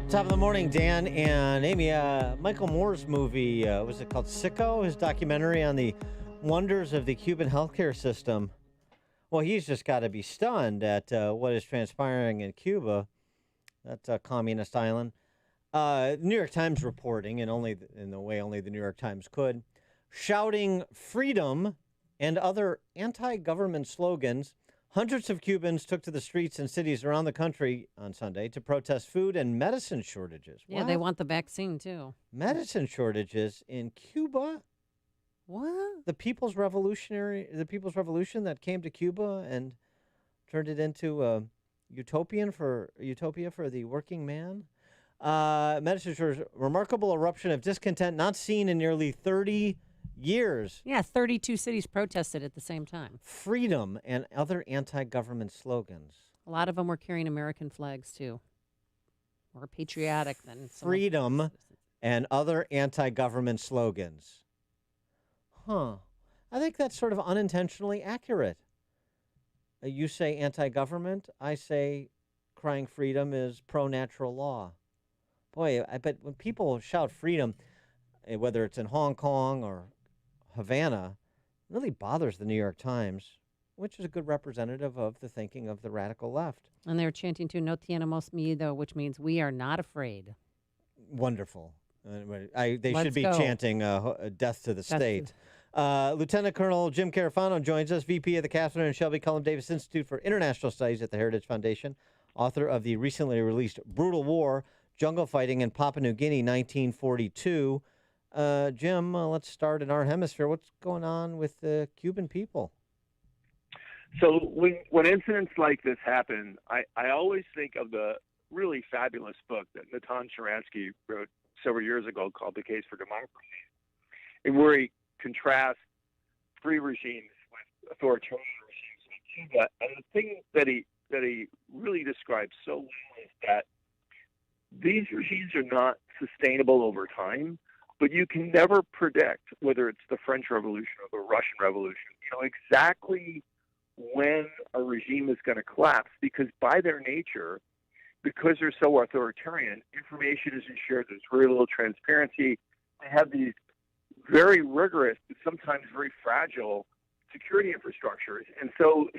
Top of the morning, Dan and Amy. Michael Moore's movie, was it called Sicko? His documentary on the wonders of the Cuban healthcare system. Well, he's just got to be stunned at what is transpiring in Cuba, that communist island. New York Times reporting, and only in the way only the New York Times could, shouting freedom and other anti-government slogans. Hundreds of Cubans took to the streets in cities around the country on Sunday to protest food and medicine shortages. Yeah, What? they want the vaccine, too. Medicine shortages in Cuba? What? The People's Revolution that came to Cuba and turned it into a utopia for the working man. Medicine shortages, remarkable eruption of discontent not seen in nearly 30 years. Yeah, 32 cities protested at the same time. Freedom and other anti-government slogans. A lot of them were carrying American flags, too. More patriotic than some Freedom and other anti-government slogans. Huh. I think that's sort of unintentionally accurate. You say anti-government. I say crying freedom is pro-natural law. Boy, I bet when people shout freedom, whether it's in Hong Kong or Havana, it really bothers the New York Times, which is a good representative of the thinking of the radical left. And they were chanting to No tenemos miedo, which means we are not afraid. Wonderful. They Let's should be go. chanting death to the state. Lieutenant Colonel Jim Carafano joins us, VP of the Catherine and Shelby Cullum Davis Institute for International Studies at the Heritage Foundation, author of the recently released Brutal War, Jungle Fighting in Papua New Guinea, 1942. Jim, let's start in our hemisphere. What's going on with the Cuban people? So when incidents like this happen, I always think of the really fabulous book that Natan Sharansky wrote several years ago called The Case for Democracy, and where he contrasts free regimes with authoritarian regimes in Cuba. And the thing that he really describes so well is that these regimes are not sustainable over time, but you can never predict whether it's the French Revolution or the Russian Revolution, exactly when a regime is going to collapse, because by their nature, because they're so authoritarian, information isn't shared. There's very little transparency. They have these very rigorous, but sometimes very fragile security infrastructures. And so,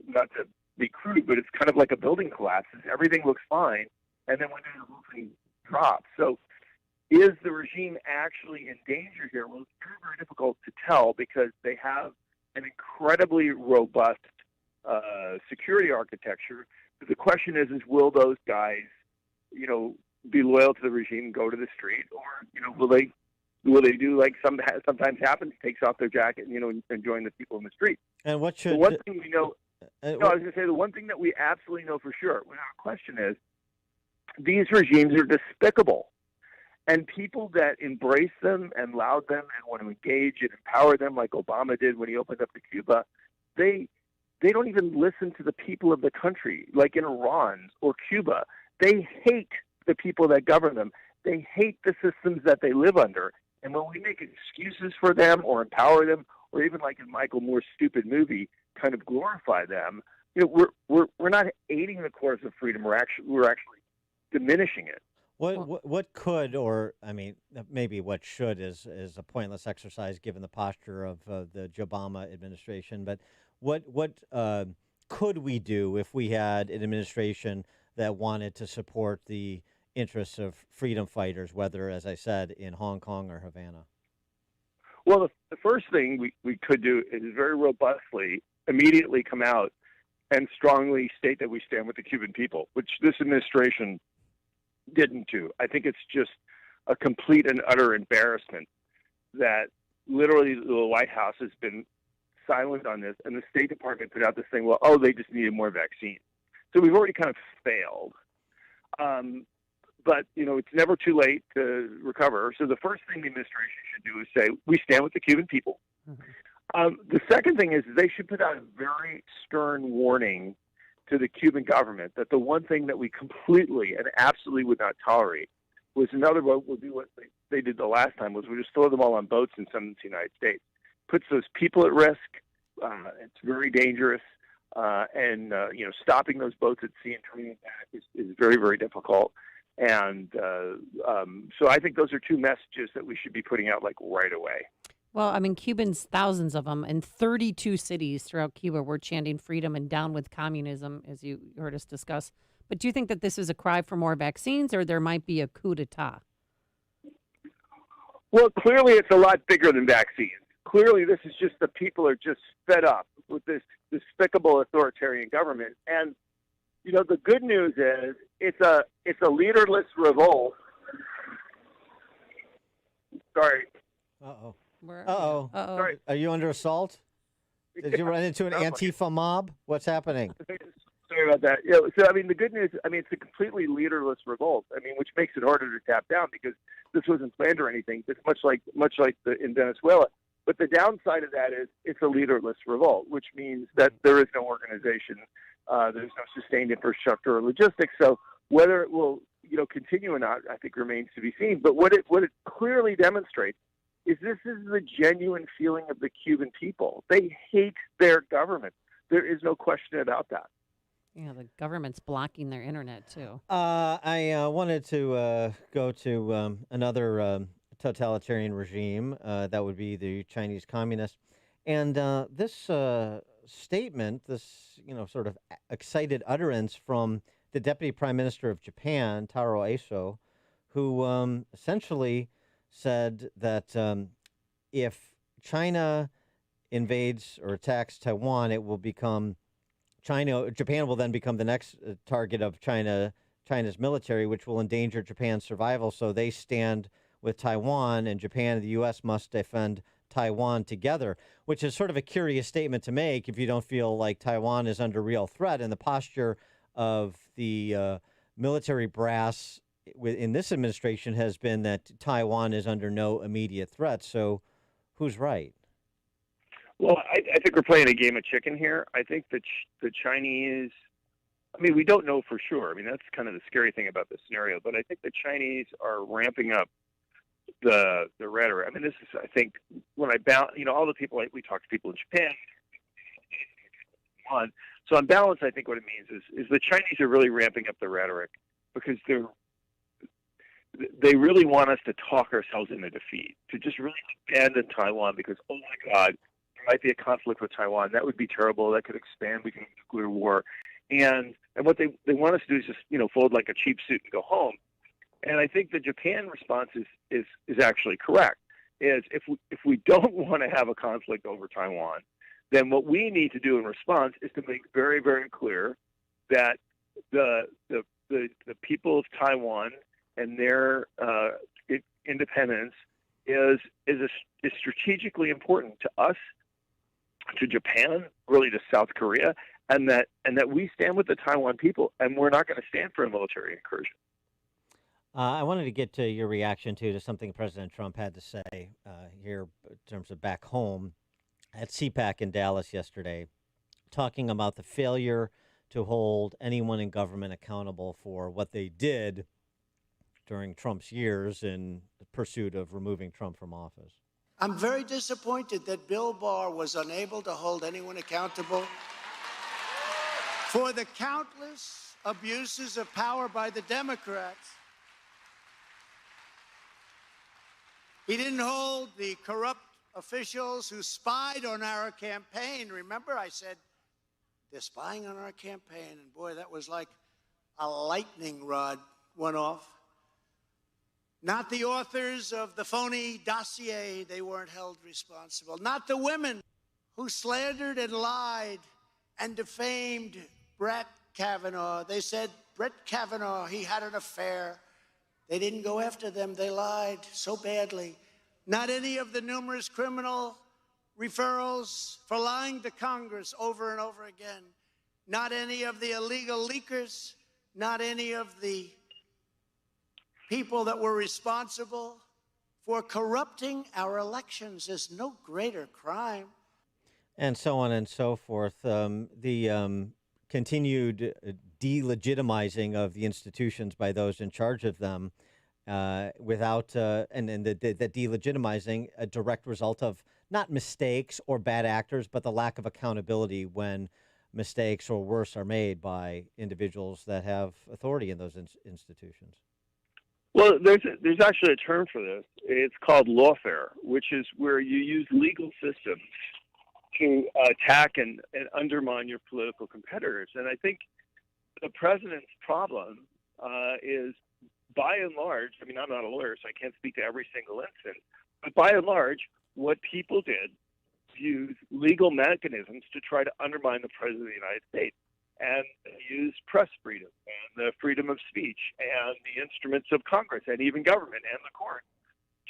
not to be crude, but it's kind of like a building collapses. Everything looks fine, and then one day the whole thing drops. So is the regime actually in danger here? Well, it's very, very difficult to tell because they have an incredibly robust security architecture. But the question is will those guys, be loyal to the regime and go to the street, or will they do like sometimes happens, takes off their jacket, and join the people in the street? And what should the one thing we know? I was going to say the one thing that we absolutely know for sure, without question, is these regimes are despicable. And people that embrace them and laud them and want to engage and empower them, like Obama did when he opened up to Cuba, they don't even listen to the people of the country, like in Iran or Cuba. They hate the people that govern them. They hate the systems that they live under. And when we make excuses for them or empower them, or even like in Michael Moore's stupid movie, kind of glorify them, we're not aiding the cause of freedom. We're actually diminishing it. What could, or I mean, maybe what should is a pointless exercise given the posture of the Obama administration. But what could we do if we had an administration that wanted to support the interests of freedom fighters, whether, as I said, in Hong Kong or Havana? Well, the first thing we could do is very robustly immediately come out and strongly state that we stand with the Cuban people, which this administration didn't do. I think it's just a complete and utter embarrassment that literally the White House has been silent on this, and the State Department put out this thing, they just needed more vaccine. So we've already kind of failed. But, it's never too late to recover. So the first thing the administration should do is say, we stand with the Cuban people. Mm-hmm. The second thing is they should put out a very stern warning to the Cuban government that the one thing that we completely and absolutely would not tolerate was another vote will do what they did the last time, was we just throw them all on boats and send them to the United States. Puts those people at risk. It's very dangerous. And stopping those boats at sea and turning them back is very, very difficult. And so I think those are two messages that we should be putting out like right away. Well, I mean, Cubans, thousands of them in 32 cities throughout Cuba were chanting freedom and down with communism, as you heard us discuss. But do you think that this is a cry for more vaccines, or there might be a coup d'etat? Well, clearly it's a lot bigger than vaccines. Clearly this is just the people are just fed up with this despicable authoritarian government. And, you know, the good news is it's a leaderless revolt. Sorry. Uh-oh. Uh-oh. Sorry. Are you under assault? Did you run into an Antifa mob? What's happening? Sorry about that. Yeah, so, I mean, the good news, I mean, it's a completely leaderless revolt. I mean, which makes it harder to tap down because this wasn't planned or anything. It's much like in Venezuela. But the downside of that is it's a leaderless revolt, which means that there is no organization, there's no sustained infrastructure or logistics. So whether it will, you know, continue or not, I think remains to be seen. But what it clearly demonstrates is this is the genuine feeling of the Cuban people. They hate their government. There is no question about that. Yeah, the government's blocking their internet, too. I wanted to go to another totalitarian regime. That would be the Chinese Communists. And this statement, this sort of excited utterance from the Deputy Prime Minister of Japan, Taro Aso, who essentially said that if China invades or attacks Taiwan, it will become Japan will then become the next target of China's military, which will endanger Japan's survival. So they stand with Taiwan, and Japan and the U.S. must defend Taiwan together, which is sort of a curious statement to make if you don't feel like Taiwan is under real threat. And the posture of the military brass in this administration has been that Taiwan is under no immediate threat. So who's right? Well, I think we're playing a game of chicken here. I think that the Chinese, I mean, we don't know for sure. I mean, that's kind of the scary thing about this scenario. But I think the Chinese are ramping up the rhetoric. I mean, this is, I think, when all the people, we talk to people in Japan. So on balance, I think what it means is the Chinese are really ramping up the rhetoric because they really want us to talk ourselves into defeat, to just really abandon Taiwan because, oh my God, there might be a conflict with Taiwan. That would be terrible. That could expand. We can have a nuclear war. And what they want us to do is just, fold like a cheap suit and go home. And I think the Japan response is actually correct. Is if we don't want to have a conflict over Taiwan, then what we need to do in response is to make very, very clear that the people of Taiwan and their independence is strategically important to us, to Japan, really to South Korea, and that we stand with the Taiwan people, and we're not going to stand for a military incursion. I wanted to get to your reaction to something President Trump had to say here in terms of back home at CPAC in Dallas yesterday, talking about the failure to hold anyone in government accountable for what they did during Trump's years in pursuit of removing Trump from office. I'm very disappointed that Bill Barr was unable to hold anyone accountable for the countless abuses of power by the Democrats. He didn't hold the corrupt officials who spied on our campaign. Remember, I said, they're spying on our campaign. And boy, that was like a lightning rod went off. Not the authors of the phony dossier, they weren't held responsible. Not the women who slandered and lied and defamed Brett Kavanaugh. They said, Brett Kavanaugh, he had an affair. They didn't go after them. They lied so badly. Not any of the numerous criminal referrals for lying to Congress over and over again. Not any of the illegal leakers. Not any of the people that were responsible for corrupting our elections. There's no greater crime. And so on and so forth. The continued delegitimizing of the institutions by those in charge of them without, and the delegitimizing a direct result of not mistakes or bad actors, but the lack of accountability when mistakes or worse are made by individuals that have authority in those institutions. Well, there's actually a term for this. It's called lawfare, which is where you use legal systems to attack and undermine your political competitors. And I think the president's problem is, by and large, I mean, I'm not a lawyer, so I can't speak to every single incident, but by and large, what people did use legal mechanisms to try to undermine the president of the United States, and use press freedom and the freedom of speech and the instruments of Congress and even government and the court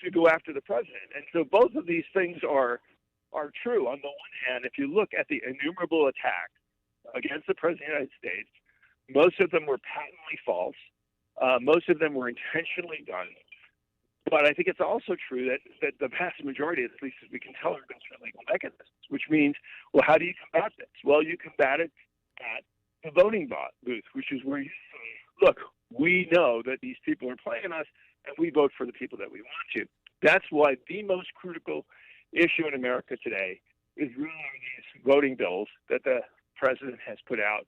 to go after the president. And so both of these things are true. On the one hand, if you look at the innumerable attacks against the president of the United States, most of them were patently false. Most of them were intentionally done. But I think it's also true that the vast majority, at least as we can tell, are through legal mechanisms, which means, well, how do you combat this? Well, you combat it at the voting booth, which is where you say, look, we know that these people are playing us, and we vote for the people that we want to. That's why the most critical issue in America today is really these voting bills that the president has put out,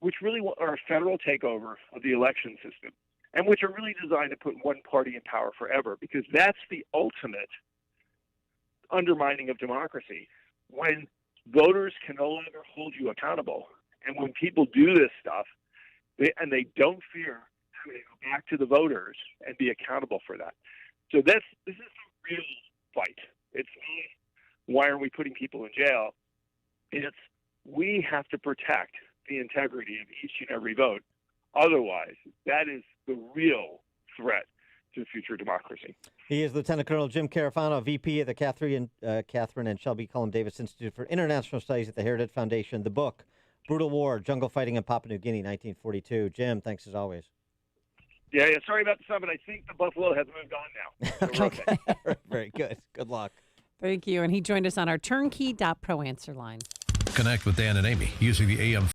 which really are a federal takeover of the election system, and which are really designed to put one party in power forever, because that's the ultimate undermining of democracy. When voters can no longer hold you accountable, and when people do this stuff, they don't fear having to go back to the voters and be accountable for that. So this is a real fight. It's not, why are we putting people in jail? It's, we have to protect the integrity of each and every vote. Otherwise, that is the real threat to future democracy. He is Lieutenant Colonel Jim Carafano, VP of the Catherine and Shelby Cullum Davis Institute for International Studies at the Heritage Foundation. The book, Brutal War, Jungle Fighting in Papua New Guinea, 1942. Jim, thanks as always. Yeah, sorry about the sun, but I think the buffalo has moved on now. So okay. Very good. Good luck. Thank you. And he joined us on our turnkey.pro answer line. Connect with Dan and Amy using the AM